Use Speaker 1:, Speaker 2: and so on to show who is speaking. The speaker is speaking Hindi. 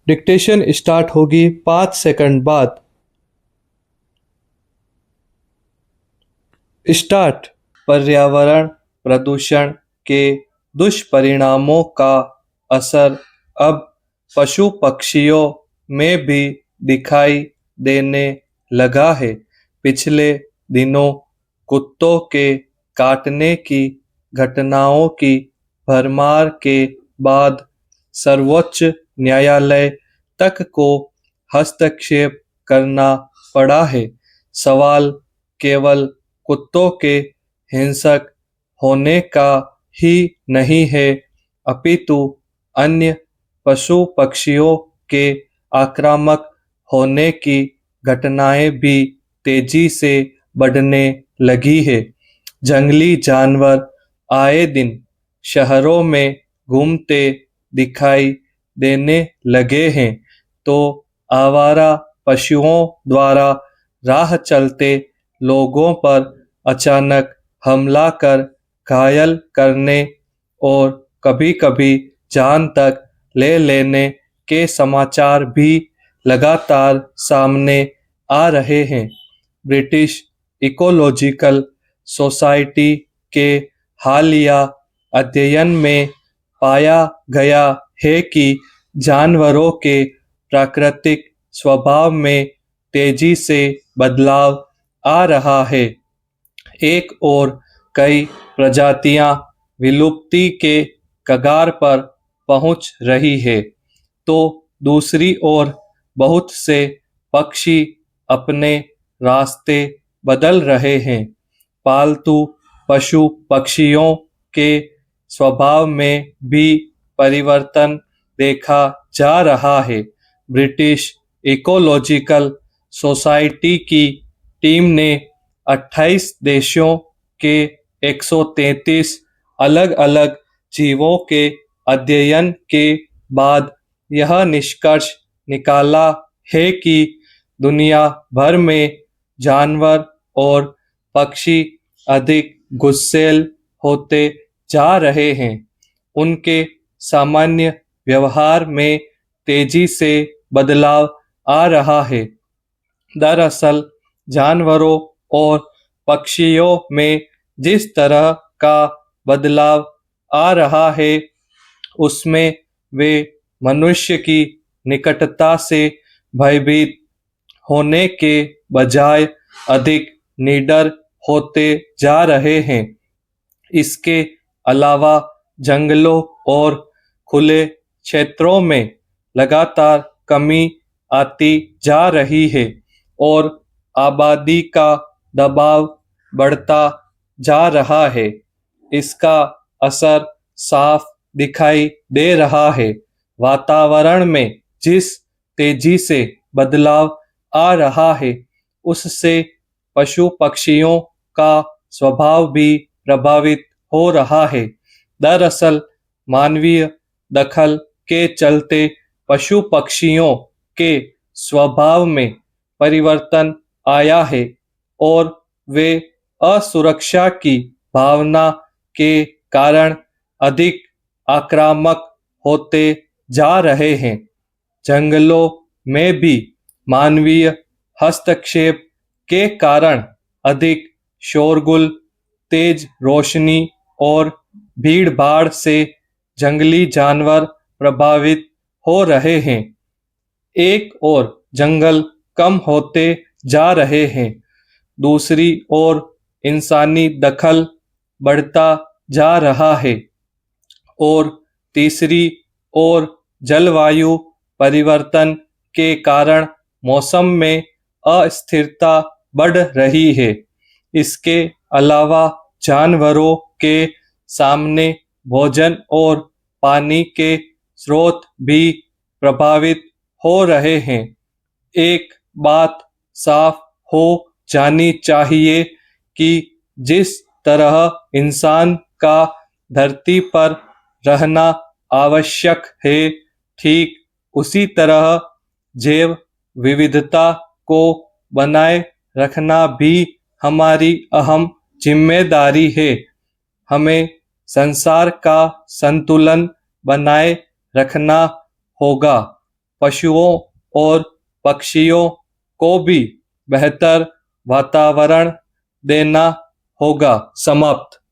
Speaker 1: डिक्टेशन स्टार्ट होगी 5 सेकंड बाद। स्टार्ट। पर्यावरण प्रदूषण के दुष्परिणामों का असर अब पशु पक्षियों में भी दिखाई देने लगा है। पिछले दिनों कुत्तों के काटने की घटनाओं की भरमार के बाद सर्वोच्च न्यायालय तक को हस्तक्षेप करना पड़ा है। सवाल केवल कुत्तों के हिंसक होने का ही नहीं है, अपितु अन्य पशु पक्षियों के आक्रामक होने की घटनाएं भी तेजी से बढ़ने लगी है। जंगली जानवर आए दिन शहरों में घूमते दिखाई देने लगे हैं, तो आवारा पशुओं द्वारा राह चलते लोगों पर अचानक हमला कर घायल करने और कभी-कभी जान तक ले लेने के समाचार भी लगातार सामने आ रहे हैं। ब्रिटिश इकोलॉजिकल सोसाइटी के हालिया अध्ययन में पाया गया है कि जानवरों के प्राकृतिक स्वभाव में तेजी से बदलाव आ रहा है। एक और कई प्रजातियां विलुप्ति के कगार पर पहुंच रही है, तो दूसरी ओर बहुत से पक्षी अपने रास्ते बदल रहे हैं। पालतू पशु पक्षियों के स्वभाव में भी परिवर्तन देखा जा रहा है। ब्रिटिश इकोलॉजिकल सोसाइटी की टीम ने 28 देशों के 133 अलग-अलग जीवों के अध्ययन के बाद यह निष्कर्ष निकाला है कि दुनिया भर में जानवर और पक्षी अधिक गुस्सैल होते जा रहे हैं। उनके सामान्य व्यवहार में तेजी से बदलाव आ रहा है। दरअसल जानवरों और पक्षियों में जिस तरह का बदलाव आ रहा है, उसमें वे मनुष्य की निकटता से भयभीत होने के बजाय अधिक निडर होते जा रहे हैं। इसके अलावा जंगलों और खुले क्षेत्रों में लगातार कमी आती जा रही है और आबादी का दबाव बढ़ता जा रहा है। इसका असर साफ दिखाई दे रहा है। वातावरण में जिस तेजी से बदलाव आ रहा है, उससे पशु पक्षियों का स्वभाव भी प्रभावित हो रहा है। दरअसल मानवीय दखल के चलते पशु पक्षियों के स्वभाव में परिवर्तन आया है और वे असुरक्षा की भावना के कारण अधिक आक्रामक होते जा रहे हैं। जंगलों में भी मानवीय हस्तक्षेप के कारण अधिक शोरगुल, तेज रोशनी और भीड़-भाड़ से जंगली जानवर प्रभावित हो रहे हैं। एक ओर जंगल कम होते जा रहे हैं, दूसरी ओर इंसानी दखल बढ़ता जा रहा है और तीसरी ओर जलवायु परिवर्तन के कारण मौसम में अस्थिरता बढ़ रही है। इसके अलावा जानवरों के सामने भोजन और पानी के स्रोत भी प्रभावित हो रहे हैं। एक बात साफ हो जानी चाहिए कि जिस तरह इंसान का धरती पर रहना आवश्यक है, ठीक उसी तरह जैव विविधता को बनाए रखना भी हमारी अहम जिम्मेदारी है। हमें संसार का संतुलन बनाए रखना होगा। पशुओं और पक्षियों को भी बेहतर वातावरण देना होगा। समाप्त।